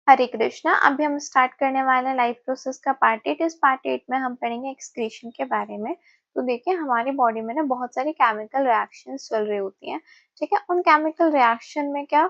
हरे कृष्णा। अभी हम स्टार्ट करने वाले हैं लाइफ प्रोसेस का पार्ट 8। इस पार्ट 8 में हम पढ़ेंगे एक्सक्रीशन के बारे में। तो देखिए हमारी बॉडी में ना बहुत सारी केमिकल रिएक्शंस चल रही होती हैं। ठीक है, उन केमिकल रिएक्शन में क्या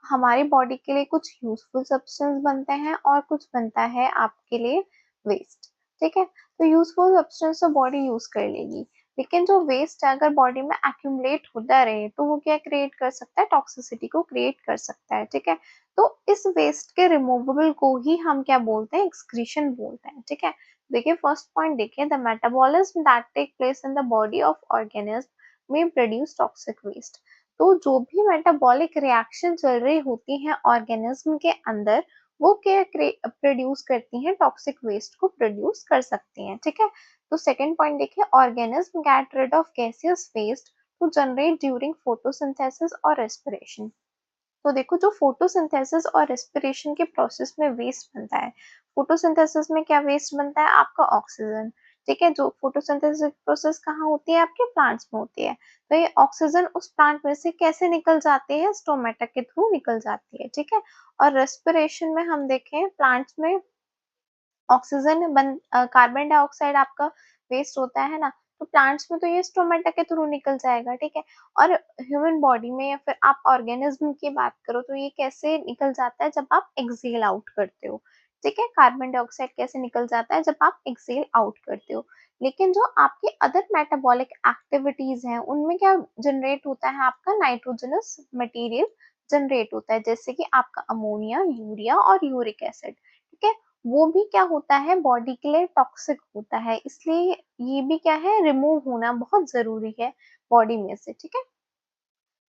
हमारी बॉडी के लिए कुछ यूजफुल सब्सटेंस बनते हैं और कुछ बनता है आपके लिए वेस्ट। ठीक है, तो यूजफुल सब्सटेंस तो बॉडी यूज कर लेगी, लेकिन जो वेस्ट है अगर बॉडी में एक्यूमुलेट होता रहे तो वो क्या क्रिएट कर सकता है, टॉक्सिसिटी को क्रिएट कर सकता है। ठीक है, तो इस वेस्ट के रिमूवेबल को ही हम क्या बोलते हैं, एक्सक्रीशन बोलते हैं। ठीक है, देखिए फर्स्ट पॉइंट देखिए, the metabolism that take place in the body of organism में प्रोड्यूस टॉक्सिक वेस्ट। तो जो भी मेटाबॉलिक रिएक्शन चल रही होती है ऑर्गेनिज्म के अंदर, वो क्या प्रोड्यूस करती हैं, टॉक्सिक वेस्ट को प्रोड्यूस कर सकती हैं। ठीक है, तो सेकंड पॉइंट देखिए, organism get rid of gaseous waste to generate during photosynthesis और रेस्पिरेशन। तो देखो जो फोटोसिंथेसिस और रेस्पिरेशन के प्रोसेस में वेस्ट बनता है, फोटोसिंथेसिस में क्या वेस्ट बनता है, आपका ऑक्सीजन। ठीक है, जो फोटोसिंथेसिस प्रोसेस कहाँ होती है, आपके प्लांट्स में होती है। तो ये ऑक्सीजन उस प्लांट में से कैसे निकल जाती है, स्टोमेटा के थ्रू निकल जाती है। ठीक है, और रेस्पिरेशन में हम देखें प्लांट्स में ऑक्सीजन कार्बन डाइऑक्साइड आपका वेस्ट होता है ना, तो प्लांट्स में तो ये स्टोमेटा के थ्रू निकल जाएगा। ठीक है, और ह्यूमन बॉडी में या फिर आप ऑर्गेनिज्म की बात करो तो ये कैसे निकल जाता है, जब आप एक्सेल आउट करते हो। ठीक है, कार्बन डाइऑक्साइड कैसे निकल जाता है, जब आप एक्सेल आउट करते हो। लेकिन जो आपकी अदर मेटाबॉलिक एक्टिविटीज हैं उनमें क्या जनरेट होता है, आपका नाइट्रोजनस मटेरियल जनरेट होता है, जैसे कि आपका अमोनिया, यूरिया और यूरिक एसिड। ठीक है, वो भी क्या होता है, बॉडी के लिए टॉक्सिक होता है, इसलिए ये भी क्या है, रिमूव होना बहुत जरूरी है बॉडी में से। ठीक है,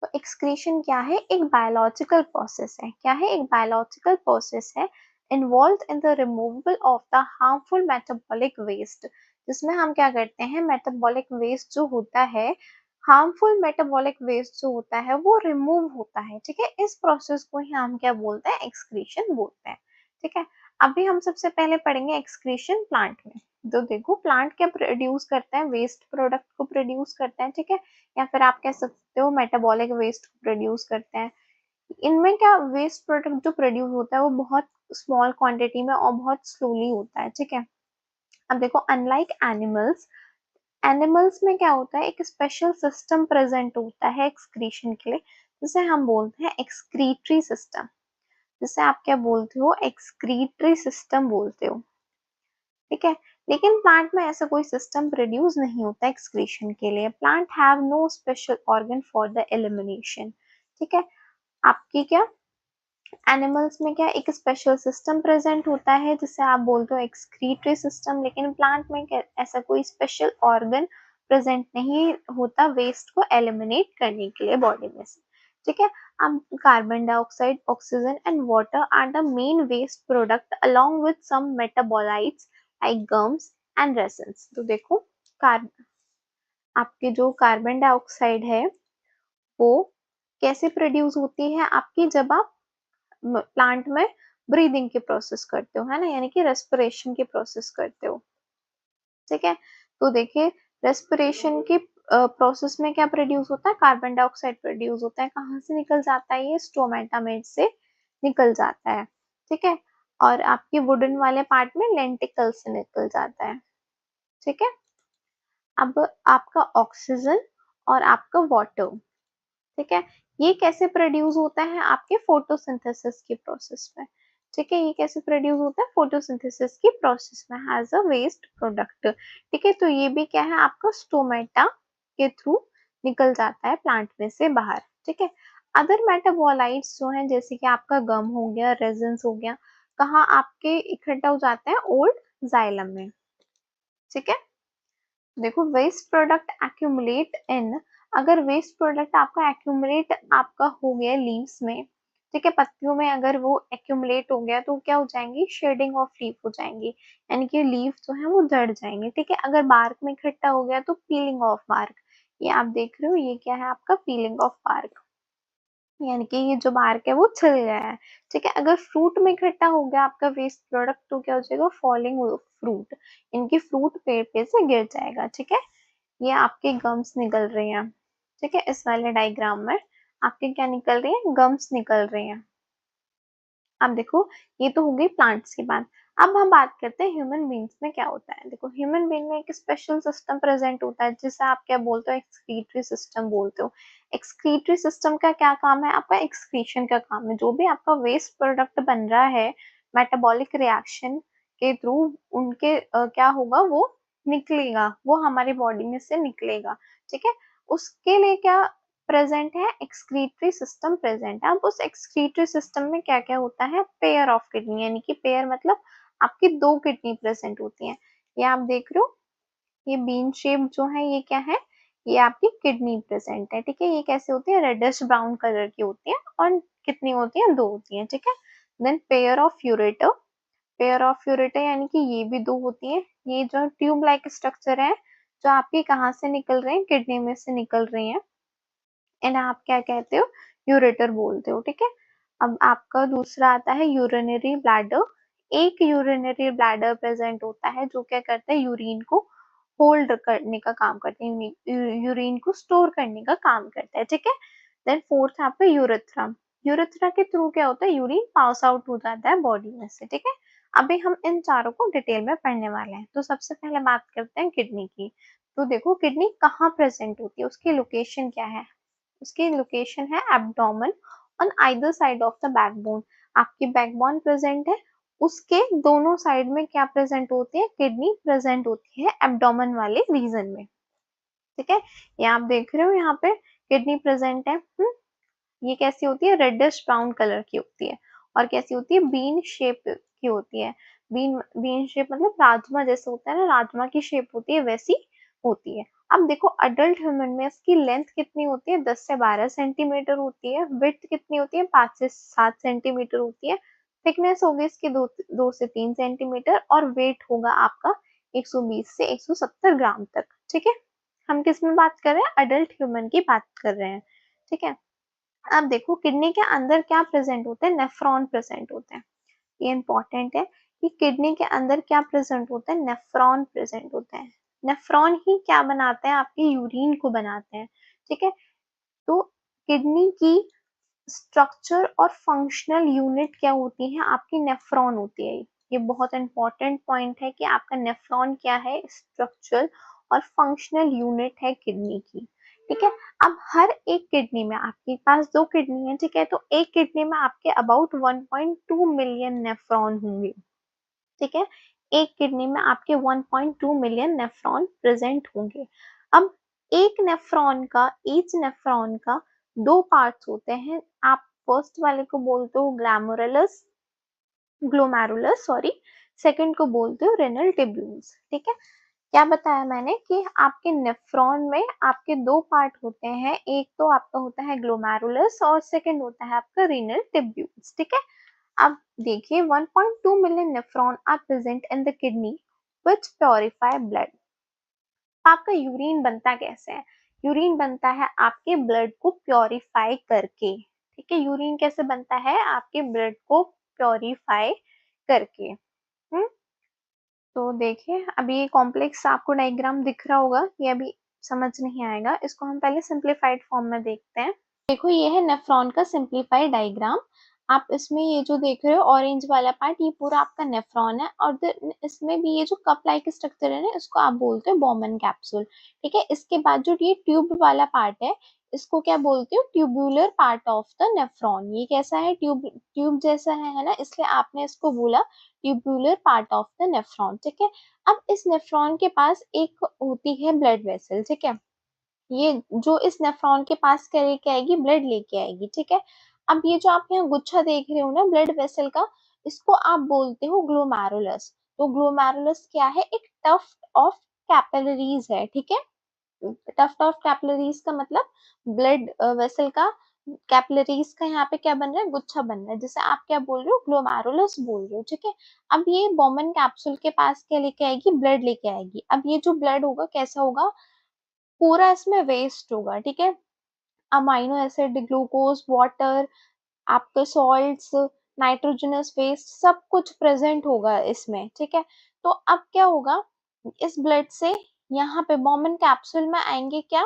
तो एक्सक्रीशन क्या है, एक बायोलॉजिकल प्रोसेस है। क्या है, एक बायोलॉजिकल प्रोसेस है involve in the removal of the harmful metabolic waste, जिसमें हम क्या करते हैं, मेटाबॉलिक वेस्ट जो होता है, हार्मफुल मेटाबॉलिक वेस्ट जो होता है वो रिमूव होता है। ठीक है, इस प्रोसेस को ही हम क्या बोलते हैं, एक्सक्रीशन बोलते हैं। ठीक है, अभी हम सबसे पहले पढ़ेंगे एक्सक्रीशन प्लांट में। तो देखो प्लांट क्या प्रोड्यूस करते हैं, वेस्ट प्रोडक्ट को प्रोड्यूस करते हैं। ठीक है, या फिर आप कह सकते हो मेटाबॉलिक वेस्ट प्रोड्यूस करते हैं। इनमें क्या वेस्ट प्रोडक्ट जो प्रोड्यूस होता है वो बहुत स्मॉल क्वांटिटी में और बहुत स्लोली होता है। ठीक है, अब देखो अनलाइक एनिमल्स, एनिमल्स में क्या होता है, एक स्पेशल सिस्टम प्रेजेंट होता है एक्सक्रीशन के लिए, जिसे हम बोलते हैं एक्सक्रीटरी सिस्टम। जिसे आप क्या बोलते हो, एक्सक्रीटरी सिस्टम बोलते हो। ठीक है, लेकिन प्लांट में ऐसा कोई सिस्टम प्रोड्यूस नहीं होता एक्सक्रीशन के लिए। Plant have no special organ for the elimination. ठीक है, आपकी क्या एनिमल्स में क्या एक स्पेशल सिस्टम प्रेजेंट होता है जिसे आप बोलते हो एक्सक्रीटरी सिस्टम, लेकिन प्लांट में ऐसा कोई स्पेशल ऑर्गन प्रेजेंट नहीं होता वेस्ट को एलिमिनेट करने के लिए बॉडी में से। ठीक है, अब carbon dioxide, oxygen and water are the main waste product along with some metabolites like gums and resins. तो देखो आपके जो कार्बन डाइऑक्साइड है वो कैसे प्रोड्यूस होती है आपकी, जब आप प्लांट में ब्रीदिंग के प्रोसेस करते हो, है ना, यानी कि रेस्पिरेशन के प्रोसेस करते हो। ठीक है, तो देखिए रेस्पिरेशन के प्रोसेस में क्या प्रोड्यूस होता है, कार्बन डाइऑक्साइड प्रोड्यूस होता है। कहाँ से निकल जाता है, ये स्टोमेटा में से निकल जाता है। ठीक है, और आपके वुडन वाले पार्ट में लेंटिकल से निकल जाता है। ठीक है, अब आपका ऑक्सीजन और आपका वाटर, ठीक है, ये कैसे प्रोड्यूस होता है, आपके फोटोसिंथेसिस की प्रोसेस में। ठीक है, ये कैसे प्रोड्यूस होता है, फोटोसिंथेसिस की प्रोसेस में एज अ वेस्ट प्रोडक्ट। ठीक है, तो ये भी क्या है, आपका स्टोमेटा के थ्रू निकल जाता है प्लांट में से बाहर। ठीक है, अदर मेटाबोलाइट्स जो हैं, जैसे कि आपका गम हो गया, रेजिन्स हो गया, कहाँ आपके इकट्ठा हो जाता है, ओल्ड जाइलम में। ठीक है, देखो वेस्ट प्रोडक्ट एक्यूमुलेट इन, अगर वेस्ट प्रोडक्ट आपका एक्यूमुलेट आपका हो गया लीव्स में, ठीक है, पत्तियों में अगर वो एक्यूमुलेट हो गया तो क्या हो जाएंगी, शेडिंग ऑफ लीफ हो जाएंगी, यानी कि लीफ जो है वो झड़ जाएंगे। ठीक है, अगर बार्क में इकट्ठा हो गया तो पीलिंग ऑफ बार्क, ये आप देख रहे हो, ये क्या है आपका पीलिंग ऑफ बार्क, यानी कि ये जो बार्क है वो छिल गया है। ठीक है, अगर फ्रूट में इकट्ठा हो गया आपका वेस्ट प्रोडक्ट तो क्या हो जाएगा, फॉलिंग फ्रूट, इनकी फ्रूट पेड़ पे से गिर जाएगा। ठीक है, ये आपके गम्स निकल रहे हैं। ठीक है, इस वाले डायग्राम में आपके क्या निकल रही है, गम्स निकल रहे हैं। अब देखो, ये तो हो गई प्लांट्स की बात। अब हम बात करते हैं ह्यूमन बींग्स में क्या होता है। देखो, ह्यूमन बींग में एक स्पेशल सिस्टम प्रेजेंट होता है जिसे आप क्या बोलते हो, एक्सक्रीटरी सिस्टम बोलते हो। एक्सक्रीटरी सिस्टम का क्या काम है, आपका एक्सक्रीशन का काम है। जो भी आपका वेस्ट प्रोडक्ट बन रहा है मेटाबॉलिक रिएक्शन के थ्रू, उनके क्या होगा, वो निकलेगा, वो हमारी बॉडी में से निकलेगा। ठीक है, उसके लिए क्या प्रेजेंट है, एक्सक्रीटरी सिस्टम प्रेजेंट है। अब उस एक्सक्रीटरी सिस्टम में क्या क्या होता है, पेयर ऑफ किडनी, यानी कि पेयर मतलब आपकी दो किडनी प्रेजेंट होती हैं। ये आप देख रहे हो, ये बीन शेप जो है ये क्या है, ये आपकी किडनी प्रेजेंट है। ठीक है, ये कैसे होती है, रेडिश ब्राउन कलर की होती है और कितनी होती है, दो होती है। ठीक है, then pair of ureter, pair of ureter यानी कि ये भी दो होती है। ये जो ट्यूब लाइक स्ट्रक्चर है, जो आपके कहाँ से निकल रहे हैं, किडनी में से निकल रही है, इन्हें आप क्या कहते हो, यूरेटर बोलते हो। ठीक है, अब आपका दूसरा आता है यूरिनरी ब्लैडर। एक यूरिनरी ब्लैडर प्रेजेंट होता है जो क्या करता है, यूरिन को होल्ड करने का काम करते हैं, यूरिन को स्टोर करने का काम करता है। ठीक है, देन फोर्थ है आपका यूरेथ्रा। यूरेथ्रा के थ्रू क्या होता है, यूरिन पास आउट हो जाता है बॉडी में से। ठीक है, अभी हम इन चारों को डिटेल में पढ़ने वाले हैं। तो सबसे पहले बात करते हैं किडनी की। तो देखो, किडनी कहाँ प्रेजेंट होती है, उसकी लोकेशन क्या है। उसकी लोकेशन है abdomen on either side of the backbone. आपकी बैकबोन प्रेजेंट है, उसके दोनों साइड में क्या प्रेजेंट होती है, किडनी प्रेजेंट होती है एब्डोमेन वाले रीजन में। ठीक है, ये आप देख रहे हो यहाँ पे किडनी प्रेजेंट है। ये कैसी होती है, रेडिश ब्राउन कलर की होती है और कैसी होती है, बीन शेप की होती है। बीन बीन शेप मतलब राजमा जैसे होता है ना, राजमा की शेप होती है, वैसी होती है। अब देखो, अडल्ट ह्यूमन में इसकी लेंथ कितनी होती है, 10 से 12 सेंटीमीटर होती है। विड्थ कितनी होती है, 5 से 7 सेंटीमीटर होती है। थिकनेस होगी इसकी 2 से 3 सेंटीमीटर और वेट होगा आपका 120 से 170 ग्राम तक। ठीक है, हम किस में बात कर रहे हैं, अडल्ट ह्यूमन की बात कर रहे हैं। ठीक है, अब देखो, किडनी के अंदर क्या प्रेजेंट होते हैं, नेफ्रॉन प्रेजेंट होते हैं। ये इंपॉर्टेंट है कि किडनी के अंदर क्या प्रेजेंट होता है, नेफ्रॉन प्रेजेंट होते हैं। नेफ्रॉन ही क्या बनाते हैं, आपकी यूरिन को बनाते हैं। ठीक है, तो किडनी की स्ट्रक्चर और फंक्शनल यूनिट क्या होती है, आपकी नेफ्रॉन होती है। ये बहुत इंपॉर्टेंट पॉइंट है कि आपका नेफ्रॉन क्या है, स्ट्रक्चर और फंक्शनल यूनिट है किडनी की। ठीक है, अब हर एक किडनी में, आपके पास दो किडनी है, ठीक है, तो एक किडनी में आपके अबाउट 1.2 मिलियन नेफ्रॉन होंगे। ठीक है, एक किडनी में आपके 1.2 मिलियन नेफ्रॉन प्रेजेंट होंगे। अब एक नेफ्रॉन का, ईच नेफ्रॉन का दो पार्ट्स होते हैं। आप फर्स्ट वाले को बोलते हो ग्लैमरुलस, ग्लोमेरुलस सॉरी, सेकंड को बोलते हो रेनल ट्यूब्यूल्स। ठीक है, क्या बताया मैंने कि आपके नेफ्रॉन में आपके दो पार्ट होते हैं, एक तो आपका होता है ग्लोमेरुलस और सेकंड होता है आपका रीनल ट्यूब्यूल्स। ठीक है, अब देखिए, 1.2 million nephron are present in the kidney which purify blood. आपका यूरिन बनता कैसे है, यूरिन बनता है आपके ब्लड को प्योरीफाई करके। ठीक है, यूरिन कैसे बनता है, आपके ब्लड को प्योरीफाई करके। तो देखिए, अभी ये कॉम्प्लेक्स आपको डायग्राम दिख रहा होगा, ये अभी समझ नहीं आएगा, इसको हम पहले सिंप्लीफाइड फॉर्म में देखते हैं। देखो, ये है नेफ्रॉन का सिंप्लीफाइड डायग्राम। आप इसमें ये जो देख रहे हो ऑरेंज वाला पार्ट, ये पूरा आपका नेफ्रॉन है और इसमें भी ये जो कप लाइक स्ट्रक्चर है ना, इसको आप बोलते हो बोमन कैप्सूल। ठीक है, इसके बाद जो ये ट्यूब वाला पार्ट है, इसको क्या बोलते हो, tubular part of the nephron. ये कैसा है, ट्यूब ट्यूब जैसा है ना, इसलिए आपने इसको बोला tubular part of the nephron. ठीक है, अब इस नेफ्रॉन के पास एक होती है ब्लड वेसल। ठीक है, ये जो इस नेफ्रॉन के पास क्या लेके आएगी, ब्लड लेके आएगी। ठीक है, अब ये जो आप यहाँ गुच्छा देख रहे हो ना ब्लड वेसल का, इसको आप बोलते हो ग्लोमेरुलस। तो ग्लोमेरुलस क्या है, एक टफ्ट ऑफ कैपिलरीज है। ठीक है, टफ्ट ऑफ कैपिलरीज का मतलब ब्लड वेसल का, कैपिलरीज का यहाँ पे क्या बन रहा है, गुच्छा बन रहा है, जिसे आप क्या बोल रहे हो, ग्लोमेरुलस बोल रहे हो। ठीक है, अब ये बोमन कैप्सूल के पास क्या लेके आएगी, ब्लड लेके आएगी। अब ये जो ब्लड होगा कैसा होगा, पूरा इसमें वेस्ट होगा। ठीक है, अमाइनो एसिड, ग्लूकोज, वाटर, आपके सॉल्ट्स, नाइट्रोजनस वेस्ट, सब कुछ प्रेजेंट होगा इसमें। ठीक है, तो अब क्या होगा, इस ब्लड से यहाँ पे बोमन कैप्सूल में आएंगे क्या,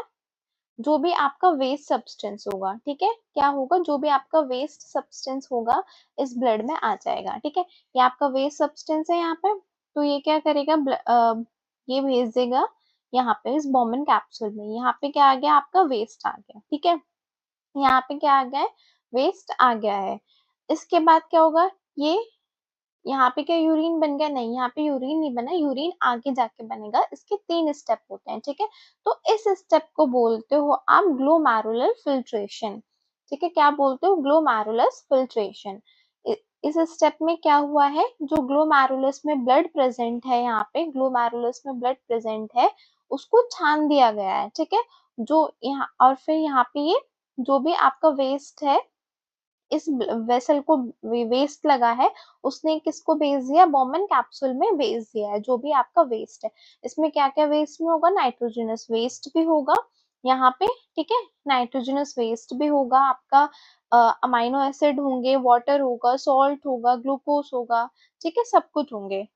जो भी आपका वेस्ट सब्सटेंस होगा, ठीक है, क्या होगा, जो भी आपका वेस्ट सब्सटेंस होगा इस ब्लड में आ जाएगा, ठीक है। ये आपका वेस्ट सब्सटेंस है यहाँ पे, तो ये क्या करेगा, ये भेज देगा यहाँ पे इस बोमन कैप्सूल में। यहाँ पे क्या आ गया, आपका वेस्ट आ गया, ठीक है, यहाँ पे क्या आ गया है, वेस्ट आ गया है। इसके बाद क्या होगा, ये यहाँ पे क्या यूरिन बन गया, नहीं, यहाँ पे यूरिन नहीं बना, यूरिन आगे जाके बनेगा। इसके 3 स्टेप होते हैं, ठीक है। तो इस स्टेप को बोलते हो आप ग्लोमेरुलर फिल्ट्रेशन, ठीक है। क्या बोलते हो, ग्लोमेरुलस फिल्ट्रेशन। इस स्टेप में क्या हुआ है, जो ग्लोमेरुलस में ब्लड प्रेजेंट है, यहाँ पे ग्लोमेरुलस में ब्लड प्रेजेंट है, उसको छान दिया गया है, ठीक है। जो यहाँ और फिर यहाँ पे ये जो भी आपका वेस्ट है, इस वेसल को वेस्ट लगा है, उसने किसको भेज दिया, बोमन कैप्सूल में भेज दिया है, जो भी आपका वेस्ट है। इसमें क्या क्या वेस्ट में होगा, नाइट्रोजनस वेस्ट भी होगा यहाँ पे, ठीक है, नाइट्रोजनस वेस्ट भी होगा आपका, अमाइनो एसिड होंगे, वाटर होगा, सॉल्ट होगा, ग्लूकोज होगा, ठीक है, सब कुछ होंगे।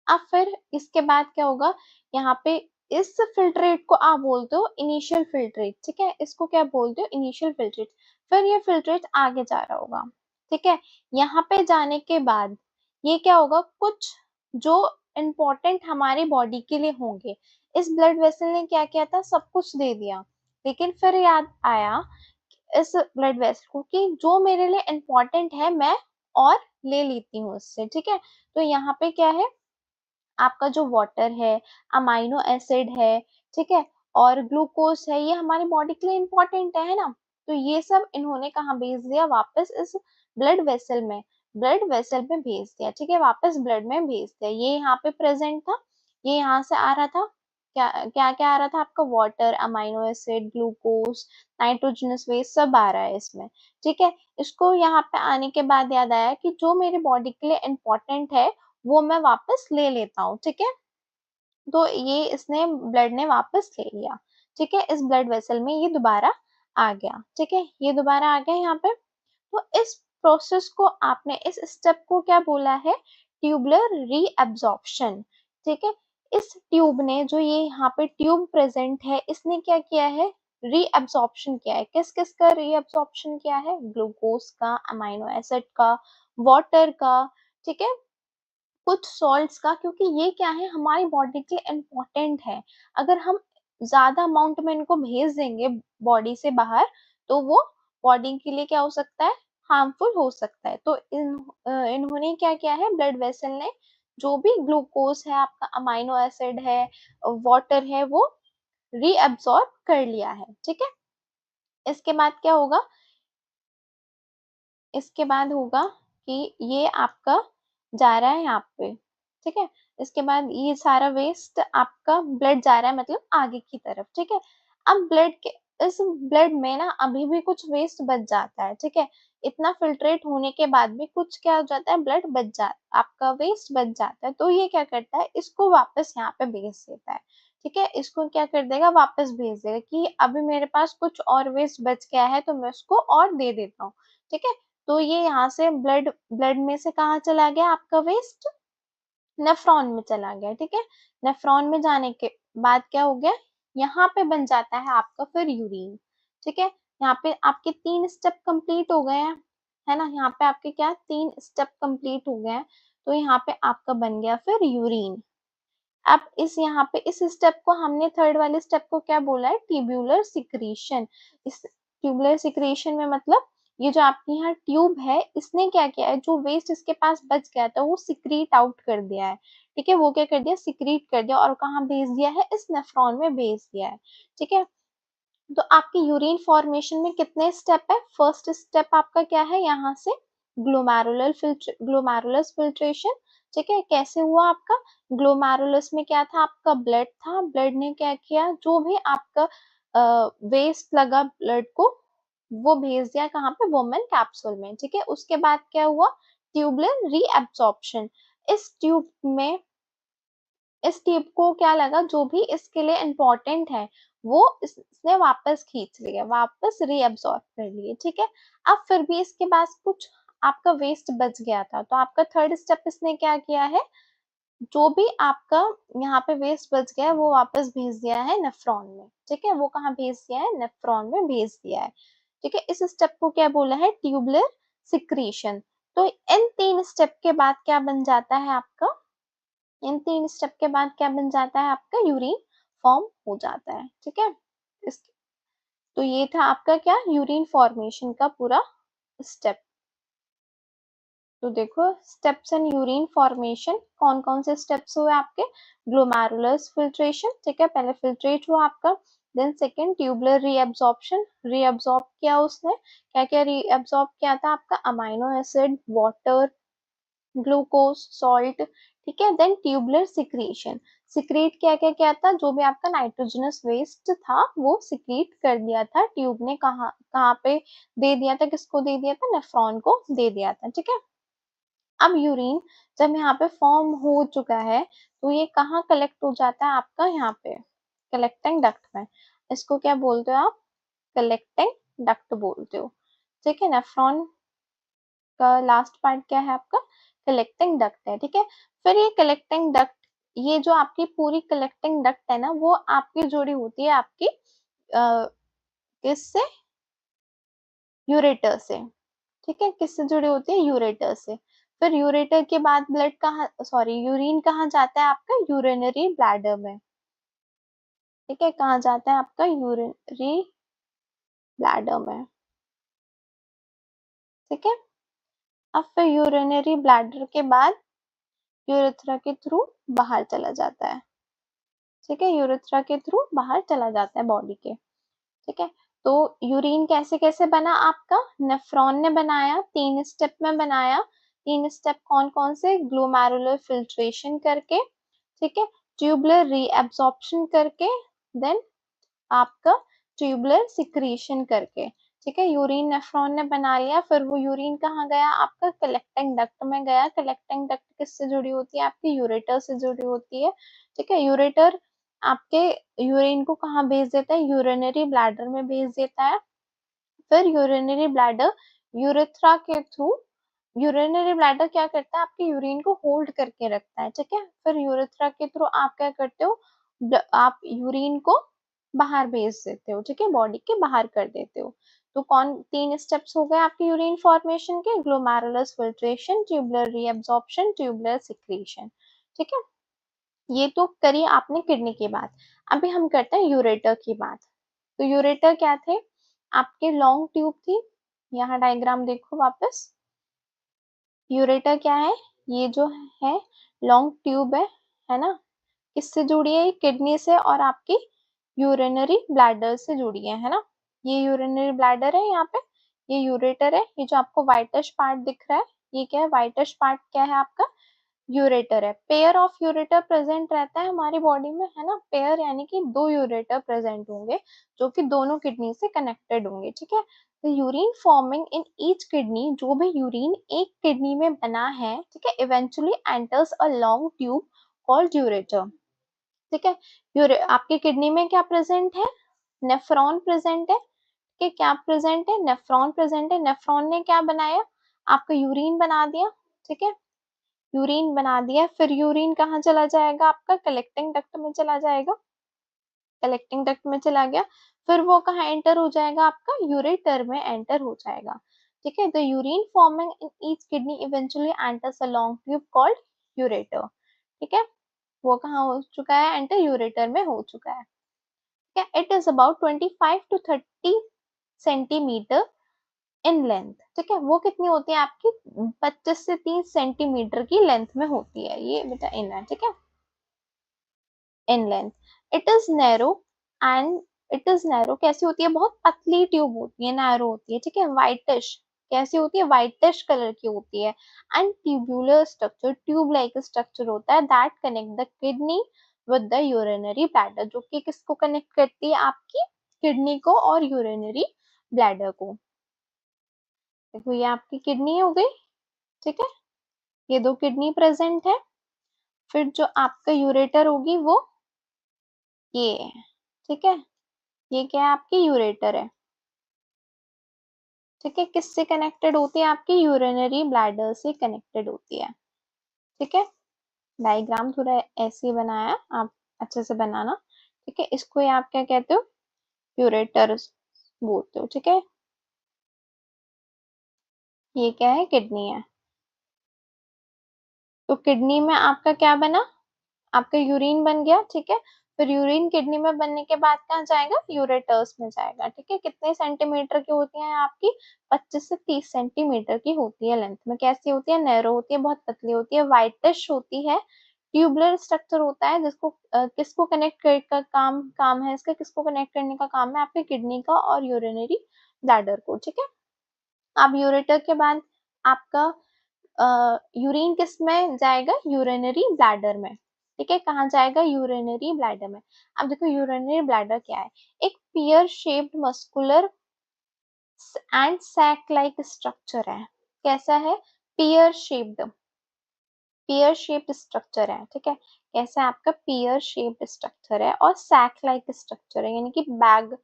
अब फिर इसके बाद क्या होगा, यहाँ पे इस फिल्ट्रेट को आप बोलते हो इनिशियल फिल्ट्रेट, ठीक है, इसको क्या बोलते हो, इनिशियल फिल्ट्रेट। फिर ये फिल्ट्रेट आगे जा रहा होगा, ठीक है। यहाँ पे जाने के बाद ये क्या होगा, कुछ जो इम्पोर्टेंट हमारी बॉडी के लिए होंगे, इस ब्लड वेसल ने क्या किया था, सब कुछ दे दिया, लेकिन फिर याद आया इस ब्लड वेसल को कि जो मेरे लिए इम्पोर्टेंट है मैं और ले लेती हूँ उससे, ठीक है। तो यहाँ पे क्या है, आपका जो वाटर है, अमाइनो एसिड है, ठीक है, और ग्लूकोज है, ये हमारी बॉडी के लिए इम्पोर्टेंट है ना। तो ये सब इन्होंने कहाँ भेज दिया, वापस इस ब्लड वेसल में भेज दिया, ठीक है, वापस ब्लड में भेज दिया। ये यहाँ पे प्रेजेंट था, ये यहाँ से आ रहा था, क्या क्या क्या आ रहा था आपका, water, amino acid, glucose, nitrogenous waste, सब आ रहा है इसमें, ठीक है। इसको यहाँ पे आने के बाद याद आया कि जो मेरी बॉडी के लिए इम्पोर्टेंट है वो मैं वापस ले लेता हूँ, ठीक है। तो ये इसने ब्लड ने वापस ले लिया, ठीक है, इस ब्लड वेसल में ये दोबारा आ गया, ठीक है, ये दोबारा आ गया यहाँ पे। तो इस प्रोसेस को आपने, इस स्टेप को क्या बोला है, ट्यूबुलर रीअब्जॉर्प्शन, ठीक है। इस ट्यूब ने, जो ये यहाँ पे ट्यूब प्रेजेंट है, इसने क्या किया है, रीअब्जॉर्प्शन किया है। किस किस का रीअब्जॉर्प्शन किया है, ग्लूकोज का, अमाइनो एसिड का, वाटर का, ठीक है, कुछ सॉल्ट्स का, क्योंकि ये क्या है, हमारी बॉडी के लिए इम्पोर्टेंट है। अगर हम ज्यादा अमाउंट में इनको भेज देंगे बॉडी से बाहर, तो वो बॉडी के लिए क्या हो सकता है, हार्मफुल हो सकता है। तो इन्होंने क्या किया है, ब्लड वेसल ने जो भी ग्लूकोज है, आपका अमाइनो एसिड है, वाटर है, वो रीअब्सॉर्ब कर लिया है, ठीक है। इसके बाद क्या होगा, इसके बाद होगा कि ये आपका जा रहा है यहाँ पे, ठीक है। इसके बाद ये सारा वेस्ट आपका ब्लड जा रहा है, मतलब आगे की तरफ, ठीक है। अब ब्लड के इस ब्लड में ना अभी भी कुछ वेस्ट बच जाता है, ठीक है। इतना फिल्ट्रेट होने के बाद भी कुछ क्या हो जाता है, ब्लड बच जाता, आपका वेस्ट बच जाता है। तो ये क्या करता है, इसको वापस यहाँ पे भेज देता है, ठीक है, इसको क्या कर देगा, वापस भेज देगा कि अभी मेरे पास कुछ और वेस्ट बच गया है, तो मैं उसको और दे देता हूँ, ठीक है। तो ये यहाँ से ब्लड ब्लड में से कहाँ चला गया, आपका वेस्ट नेफ्रॉन में चला गया, ठीक है। नेफ्रॉन में जाने के बाद क्या हो गया, यहाँ पे बन जाता है आपका फिर यूरिन, ठीक है। यहाँ पे आपके 3 स्टेप कंप्लीट हो गए हैं, है ना, यहाँ पे आपके क्या 3 स्टेप कंप्लीट हो गए हैं। तो यहाँ पे आपका बन गया फिर यूरिन। अब इस यहाँ पे इस स्टेप को हमने, थर्ड वाले स्टेप को क्या बोला है, ट्यूब्यूलर सिक्रीशन। इस ट्यूबुलर सिक्रीशन में मतलब ये जो आपके यहाँ ट्यूब है, इसने क्या किया है, जो वेस्ट इसके पास बच गया था वो सिक्रीट आउट कर दिया है, ठीक है, वो क्या कर दिया, सिक्रीट कर दिया, और कहाँ भेज दिया है, इस नेफ्रॉन में भेज दिया है, ठीक है। तो आपके यूरिन फॉर्मेशन में कितने स्टेप है, फर्स्ट स्टेप आपका क्या है, यहाँ से ग्लोमेरुलस फिल्ट्रेशन, ठीक है। कैसे हुआ आपका, ग्लोमेरुलस में क्या था, आपका ब्लड था, ब्लड ने क्या किया, जो भी आपका वेस्ट लगा ब्लड को, वो भेज दिया कहाँ पे, वुमेन कैप्सूल में, ठीक है। उसके बाद क्या हुआ, ट्यूबुलर रीअब्जॉर्प्शन। इस ट्यूब में, इस ट्यूब को क्या लगा, जो भी इसके लिए इम्पोर्टेंट है वो इसने वापस खींच लिया, वापस रीअब्सॉर्ब कर लिए, ठीक है। अब फिर भी इसके पास कुछ आपका वेस्ट बच गया था, तो आपका थर्ड स्टेप इसने क्या किया है, जो भी आपका यहाँ पे वेस्ट बच गया है वो वापस भेज दिया है नेफ्रॉन में, ठीक है, वो कहाँ भेज दिया है, नेफ्रॉन में भेज दिया है, ठीक है। इस स्टेप को क्या बोला है, ट्यूबुलर सिक्रीशन। तो इन 3 स्टेप के बाद क्या बन जाता है आपका, इन 3 स्टेप के बाद क्या बन जाता है आपका, यूरिन फॉर्म हो जाता है, ठीक है। इस तो ये था आपका क्या, यूरिन फॉर्मेशन का पूरा स्टेप। तो देखो स्टेप्स इन यूरिन फॉर्मेशन, कौन कौन से स्टेप्स हुए आपके, ग्लोमेरुलर फिल्ट्रेशन, ठीक है, पहले फिल्ट्रेट हुआ आपका, then second tubular reabsorption, reabsorb किया उसने, क्या क्या रीअब्जॉर्ब किया था आपका, amino acid, water, glucose, salt, ठीक है। देन ट्यूबुलर सिक्रीशन, सिक्रीट क्या क्या किया था, जो भी आपका नाइट्रोजनस वेस्ट था वो सिक्रीट कर दिया था, ट्यूब ने कहाँ कहाँ पे दे दिया था, किसको दे दिया था, नेफ्रॉन को दे दिया था, ठीक है। अब यूरिन जब यहाँ पे फॉर्म हो चुका है तो ये कहाँ कलेक्ट हो जाता है आपका, यहाँ पे कलेक्टिंग डक्ट में, इसको क्या बोलते हो आप, कलेक्टिंग डक्ट बोलते हो, ठीक है। नेफ्रॉन का लास्ट पार्ट क्या है आपका, कलेक्टिंग डक्ट है, ठीक है। फिर ये कलेक्टिंग डक्ट, ये जो आपकी पूरी कलेक्टिंग डक्ट है ना, वो आपकी जुड़ी होती है आपकी किससे, यूरेटर से, ठीक है, किससे जुड़ी होती है, यूरेटर से। फिर यूरेटर के बाद ब्लड कहाँ, सॉरी यूरिन कहाँ जाता है आपका, यूरिनरी ब्लैडर में, ठीक है, कहाँ जाता है आपका, यूरिनरी ब्लैडर में, ठीक है। अब फिर यूरिनरी ब्लैडर के बाद यूरेथ्रा के थ्रू बाहर चला जाता है, ठीक है, यूरेथ्रा के थ्रू बाहर चला जाता है बॉडी के, ठीक है। तो यूरिन कैसे कैसे बना आपका, नेफ्रॉन ने बनाया, 3 स्टेप में बनाया, 3 स्टेप कौन कौन से, ग्लोमेरुलर फिल्ट्रेशन करके, ठीक है, ट्यूबुलर रीअब्जॉर्प्शन करके, देन आपका ट्यूबुलर सिक्रीशन करके, ठीक है। यूरिन नेफ्रॉन ने बना लिया, फिर वो यूरिन कहाँ गया आपका, कलेक्टिंग डक्ट में गया, कलेक्टिंग डक्ट किससे जुड़ी होती है आपकी, यूरेटर से जुड़ी होती है, ठीक है। यूरेटर आपके यूरिन को कहाँ भेज देता है, यूरिनरी ब्लैडर में भेज देता है। फिर यूरिनरी ब्लैडर यूरेथ्रा के थ्रू, यूरिनरी ब्लैडर क्या करता है, आपके यूरिन को होल्ड करके रखता है, ठीक है। फिर यूरेथ्रा के थ्रू आप क्या करते हो, आप यूरिन को बाहर भेज देते हो, ठीक है, बॉडी के बाहर कर देते हो। तो कौन 3 स्टेप्स हो गए आपके यूरिन फॉर्मेशन के, glomerular filtration, tubular reabsorption, tubular secretion, ठीक है। ये तो करी आपने किडनी की बात। अभी हम करते हैं यूरेटर की बात। तो यूरेटर क्या थे, आपके लॉन्ग ट्यूब थी, यहाँ डायग्राम देखो वापस, यूरेटर क्या है, ये जो है लॉन्ग ट्यूब है ना, किससे जुड़ी है, किडनी से और आपकी यूरिनरी ब्लैडर से जुड़ी है ना, ये यूरिनरी ब्लैडर है यहाँ पे, ये यूरेटर है, ये जो आपको व्हाइटिश पार्ट दिख रहा है, ये क्या है, व्हाइटिश पार्ट क्या है आपका, यूरेटर है। पेयर ऑफ यूरेटर प्रेजेंट रहता है हमारी बॉडी में, है ना, पेयर यानी कि 2 यूरेटर प्रेजेंट होंगे जो कि दोनों किडनी से कनेक्टेड होंगे, ठीक है। तो urine forming in each kidney, जो भी यूरिन एक किडनी में बना है, ठीक है, eventually enters a long tube called ureter, ठीक है। आपकी किडनी में क्या प्रेजेंट है, नेफ्रॉन प्रेजेंट है, कि क्या प्रेजेंट है, नेफ्रॉन प्रेजेंट है। नेफ्रॉन ने क्या बनाया, आपका यूरिन बना दिया, ठीक है, यूरिन बना दिया, फिर यूरिन कहाँ चला जाएगा आपका, कलेक्टिंग डक्ट में चला जाएगा, कलेक्टिंग डक्ट में चला गया, फिर वो कहाँ एंटर हो जाएगा आपका, यूरेटर में एंटर हो जाएगा, ठीक है। The urine forming in each kidney eventually enters a long tube called ureter, ठीक है, वो कहाँ हो चुका है, एंटर यूरेटर में हो चुका है, ठीक है। It is about 25 to 30 centimetre in length, ठीक है, वो कितनी होती है आपकी, 25 से 30 सेंटीमीटर की लेंथ में होती है, ये बेटा इन है, ठीक है, in length. It is narrow and it is narrow, कैसी होती है, बहुत पतली ट्यूब होती है, नैरो होती है, ठीक है, व्हाइटिश, कैसी होती है, व्हाइटिश कलर की होती है, and tubular structure, tube like structure होता है, that connect the kidney with the urinary bladder, जो कि किसको कनेक्ट करती है, आपकी किडनी को और यूरिनरी ब्लैडर को। देखो ये आपकी किडनी हो गई, ठीक है, ये 2 किडनी प्रेजेंट है, फिर जो आपका यूरेटर होगी वो ये है, ठीक है, ये क्या है, आपकी यूरेटर है, ठीक है, किससे कनेक्टेड होती है, आपकी यूरिनरी ब्लैडर से कनेक्टेड होती है, ठीक है। डायग्राम थोड़ा ऐसे ही बनाया, आप अच्छे से बनाना, ठीक है। इसको ही आप क्या कहते हो, यूरेटर बोलते हो, ठीक है। ये क्या है, किडनी है। तो किडनी में आपका क्या बना, आपका यूरिन बन गया, ठीक है। फिर यूरिन किडनी में बनने के बाद कहाँ जाएगा, यूरेटर्स में जाएगा, ठीक है। कितने सेंटीमीटर की होती है आपकी, 25 से 30 सेंटीमीटर की होती है लेंथ में। कैसी होती है, नैरो होती है, बहुत पतली होती है, व्हाइटिश होती है, ट्यूबुलर स्ट्रक्चर होता है, जिसको किसको कनेक्ट कर का काम काम है इसका, किसको कनेक्ट करने का काम है, आपके किडनी का और यूरिनरी ब्लैडर को, ठीक है। अब यूरेटर के बाद आपका यूरिन किस में जाएगा, यूरिनरी ब्लैडर में, ठीक है। कहाँ जाएगा, यूरिनरी ब्लैडर में। अब देखो यूरिनरी ब्लैडर क्या है, एक pear shaped muscular and sac like structure है। कैसा है, pear shaped, pear shaped structure है, ठीक है। कैसा है आपका, पियर शेप्ड स्ट्रक्चर है और सैक लाइक स्ट्रक्चर है, यानी कि बैग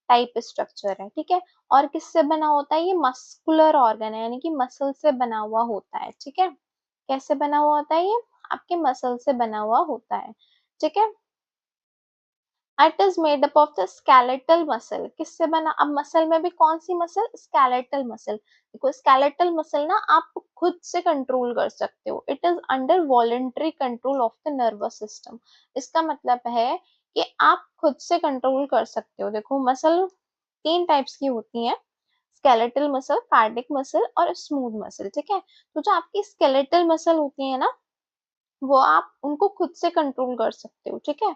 टाइप स्ट्रक्चर है, ठीक है। और किससे बना होता है, ये मस्कुलर ऑर्गन है, यानी कि मसल से बना हुआ होता है, ठीक है। कैसे बना हुआ होता है ये, आपके मसल से बना हुआ होता है, ठीक है। It is made up of the skeletal muscle, किससे बना, अब मसल में भी कौन सी मसल, स्केलेटल मसल। देखो स्केलेटल मसल ना आप खुद से कंट्रोल कर सकते हो, it is under voluntary control of the nervous system. इसका मतलब है कि आप खुद से कंट्रोल कर सकते हो। देखो मसल तीन टाइप्स की होती हैं, स्केलेटल मसल, कार्डिक मसल और स्मूथ मसल, ठीक है। तो जो आपकी स्केलेटल मसल होती है ना, वो आप उनको खुद से कंट्रोल कर सकते हो, ठीक है।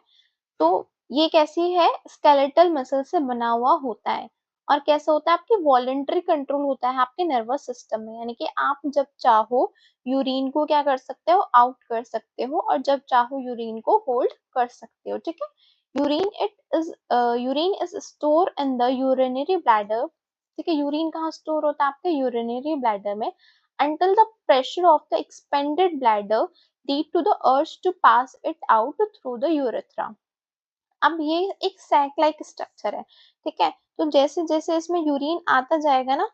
तो ये कैसी है, स्केलेटल मसल से बना हुआ होता है। और कैसा होता है, आपकी वॉलेंटरी कंट्रोल होता है आपके नर्वस सिस्टम में, यानी कि आप जब चाहो यूरिन को क्या कर सकते हो, आउट कर सकते हो, और जब चाहो यूरिन को होल्ड कर सकते हो, ठीक है। Urine is store in the urinary bladder, ठीक है। यूरिन कहाँ स्टोर होता है, आपके यूरिनरी ब्लैडर में, until the pressure of the expanded bladder lead to the urge to pass it out through the urethra। अब ये एक सैक लाइक स्ट्रक्चर है, ठीक है। तो जैसे जैसे इसमें यूरिन आता जाएगा ना,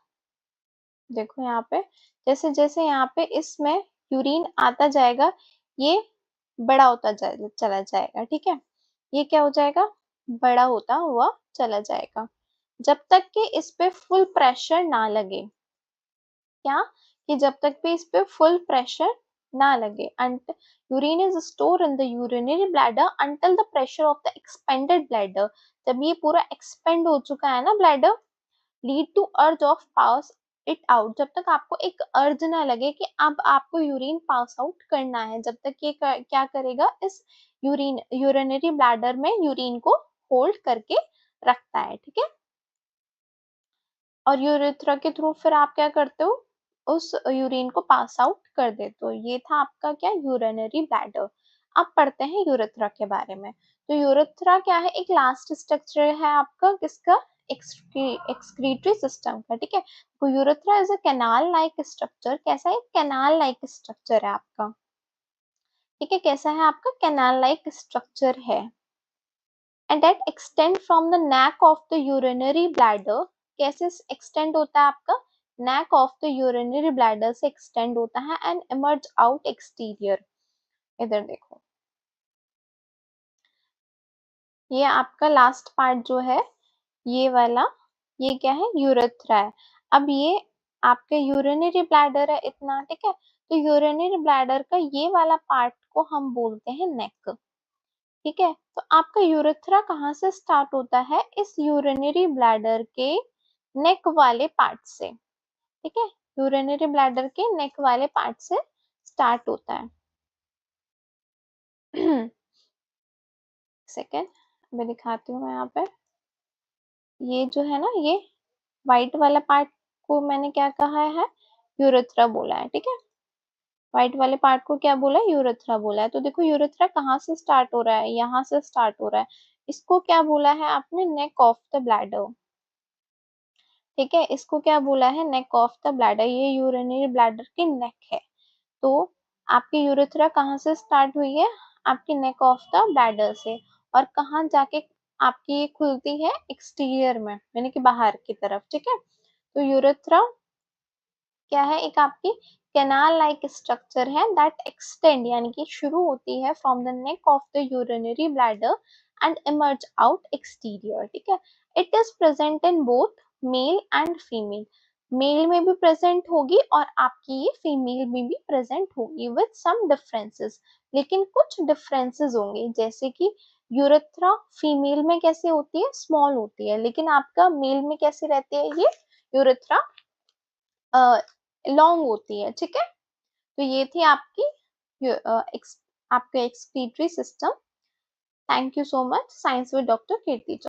देखो यहाँ पे, जैसे जैसे यहाँ पे इसमें यूरिन आता जाएगा, ये बड़ा होता चला जाएगा, ठीक है। ये क्या हो जाएगा, बड़ा होता हुआ चला जाएगा, जब तक कि इस पे फुल प्रेशर ना लगे। क्या, कि जब तक भी इस पे फुल प्रेशर ना लगे। And urine is store in the urinary bladder until the pressure of the expanded bladder. जब ये पूरा एक्सपेंड हो चुका है ना bladder, lead to urge of pass it out, जब तक आपको एक अर्ज ना लगे कि अब आपको यूरिन पास आउट करना है, जब तक ये क्या करेगा, इस यूरिनरी ब्लैडर में यूरिन को होल्ड करके रखता है, ठीक है। और यूरेथ्रा के थ्रू फिर आप क्या करते हो, उस यूरिन को पास आउट कर देते हो। ये था आपका क्या, यूरिनरी ब्लैडर। अब पढ़ते हैं यूरेथ्रा के बारे में। तो यूरेथ्रा क्या है, एक लास्ट स्ट्रक्चर है आपका किसका, एक्सक्रीटरी सिस्टम का, ठीक है। तो urethra is a canal like structure, कैसा है, कैनाल लाइक स्ट्रक्चर है आपका, ठीक है। कैसा है आपका, कैनाल लाइक स्ट्रक्चर है, and that extend from the neck of the urinary bladder। कैसे एक्सटेंड होता है आपका, neck of the urinary bladder से एक्सटेंड होता है and emerge out exterior। इधर देखो, ये आपका लास्ट पार्ट जो है, ये वाला, ये क्या है, यूरेथ्रा है। अब ये आपके यूरिनरी ब्लैडर है इतना, ठीक है। तो यूरिनरी ब्लैडर का ये वाला पार्ट को हम बोलते हैं नेक, ठीक है। तो आपका यूरेथ्रा कहाँ से स्टार्ट होता है, इस यूरिनरी ब्लैडर के नेक वाले पार्ट से, ठीक है। यूरिनरी ब्लैडर के नेक वाले पार्ट से स्टार्ट होता है। सेकेंड, मैं दिखाती हूँ मैं यहाँ पे, ये जो है ना, ये व्हाइट वाला पार्ट को मैंने क्या कहा है, यूरेथ्रा बोला है, ठीक है। व्हाइट वाले पार्ट को क्या बोला है, यूरेथ्रा बोला है। तो देखो यूरेथ्रा कहाँ से स्टार्ट हो रहा है, यहाँ से स्टार्ट हो रहा है। इसको क्या बोला है आपने, नेक ऑफ द ब्लैडर, ठीक है। इसको क्या बोला है, नेक ऑफ द ब्लैडर, ये यूरिनरी ब्लैडर की नेक है। तो आपकी यूरेथ्रा कहाँ से स्टार्ट हुई है, आपकी नेक ऑफ द ब्लैडर से, और कहाँ जाके आपकी ये खुलती है, एक्सटीरियर में, यानी कि बाहर की तरफ, ठीक है। तो यूरेथ्रा क्या है, एक आपकी कैनाल लाइक स्ट्रक्चर है दैट एक्सटेंड यानी कि शुरू होती है from the neck of the urinary bladder and emerge out exterior, ठीक है। It is present in both male and female, male में भी प्रेजेंट होगी और आपकी ये फीमेल में भी प्रेजेंट होगी विद सम डिफरेंसेस, लेकिन कुछ डिफरेंसेस होंगे, जैसे कि यूरेथ्रा फीमेल में कैसे होती है, स्मॉल होती है, लेकिन आपका मेल में कैसे रहती है ये यूरेथ्रा, लॉन्ग होती है, ठीक है। तो ये थी आपकी आपका excretory system. Thank you so much. Science with doctor Kirti.